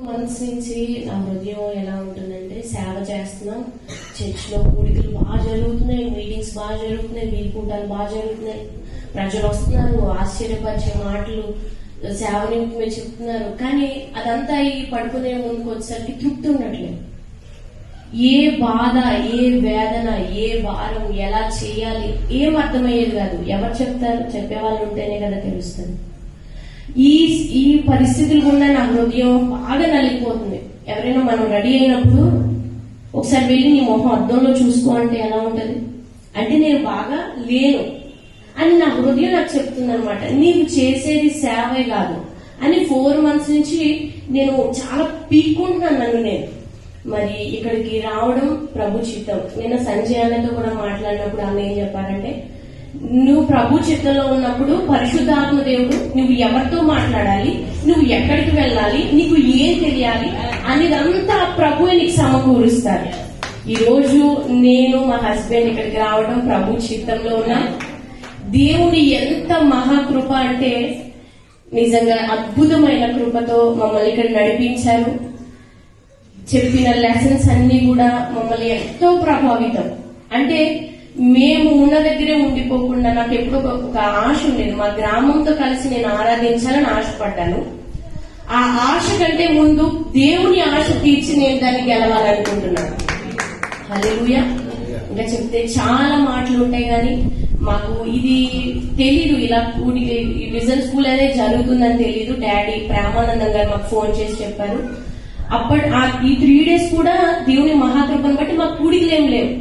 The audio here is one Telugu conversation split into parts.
మంత్స్ నుంచి నా హృదయం ఎలా ఉంటుందంటే, సేవ చేస్తున్నాం, చర్చిలో కూడికలు బాగా జరుగుతున్నాయి, మీటింగ్స్ బాగా జరుగుతున్నాయి, వీలుకుంటాలు బాగా జరుగుతున్నాయి, ప్రజలు వస్తున్నారు, ఆశ్చర్యపరిచే మాటలు సేవ నిమిత్తమే చెప్తున్నారు. కానీ అదంతా ఈ పడుకునే ముందుకు వచ్చేసరికి తృప్తి ఉండట్లేదు. ఏ బాధ, ఏ వేదన, ఏ భారం, ఎలా చేయాలి ఏం అర్థమయ్యేది కాదు. ఎవరు చెప్తారు? చెప్పేవాళ్ళు ఉంటేనే కదా తెలుస్తుంది. ఈ పరిస్థితులు కూడా నా హృదయం బాగా నలిగిపోతుంది. ఎవరైనా మనం రెడీ అయినప్పుడు ఒకసారి వెళ్ళి నీ మొహం అద్దంలో చూసుకో అంటే ఎలా ఉంటది? అంటే నేను బాగా లేను అని నా హృదయం నాకు చెప్తుంది అనమాట. నీకు చేసేది సేవే కాదు అని 4 months నుంచి నేను చాలా పీక్కుంటున్నాను నన్ను నేను. మరి ఇక్కడికి రావడం ప్రభు చిత్తం. నేను సంజయ్ అన్నతో కూడా మాట్లాడినప్పుడు అన్న ఏం చెప్పారంటే, నువ్వు ప్రభు చిత్తంలో ఉన్నప్పుడు పరిశుద్ధాత్మ దేవుడు నువ్వు ఎవరితో మాట్లాడాలి, నువ్వు ఎక్కడికి వెళ్ళాలి, నీకు ఏం తెలియాలి అనేదంతా ప్రభువే నీకు సమకూరుస్తారు. ఈ రోజు నేను మా హస్బెండ్ ఇక్కడికి రావడం ప్రభు చిత్తంలో ఉన్నా. దేవుని ఎంత మహాకృప అంటే నిజంగా అద్భుతమైన కృపతో మమ్మల్ని ఇక్కడ నడిపించారు. చెప్పిన లెసన్స్ అన్ని కూడా మమ్మల్ని ఎంతో ప్రభావితం. అంటే మేము ఉన్న దగ్గరే ఉండిపోకుండా నాకు ఎప్పుడో ఒక ఆశ ఉండేది, మా గ్రామంతో కలిసి నేను ఆరాధించాలని ఆశపడ్డాను. ఆ ఆశ కంటే ముందు దేవుని ఆశ తీర్చి నేను దాన్ని గెలవాలనుకుంటున్నాను. హల్లెలూయా. ఇంకా చెప్తే చాలా మాటలు ఉంటాయి, కానీ మాకు ఇది తెలీదు. ఇలా విజన్ స్కూల్ అనేది జరుగుతుందని తెలీదు. డాడీ ప్రేమానందం గారు మాకు ఫోన్ చేసి చెప్పారు. ఈ 3 days కూడా దేవుని మహాకృపను బట్టి మాకు కూడికలేం లేవు.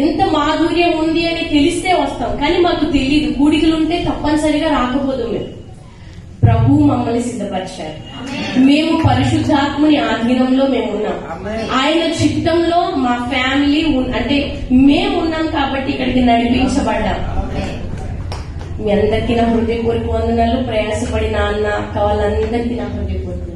ఎంత మాధుర్యం ఉంది అని తెలిస్తే వస్తాం, కానీ మాకు తెలియదు. కూడికలు ఉంటే తప్పనిసరిగా రాకపోదు. మేము ప్రభు మమ్మల్ని సిద్ధపరిచారు. మేము పరిశుద్ధాత్మని ఆధీనంలో మేము ఉన్నాం. ఆయన చిత్తంలో మా ఫ్యామిలీ అంటే మేము ఉన్నాం కాబట్టి ఇక్కడికి నడిపించబడ్డాం. మీ అందరికీ నా హృదయపూర్వక వందనాలు. ప్రయాసపడి నాన్న అక్క వాళ్ళందరికీ నా హృదయపూర్వక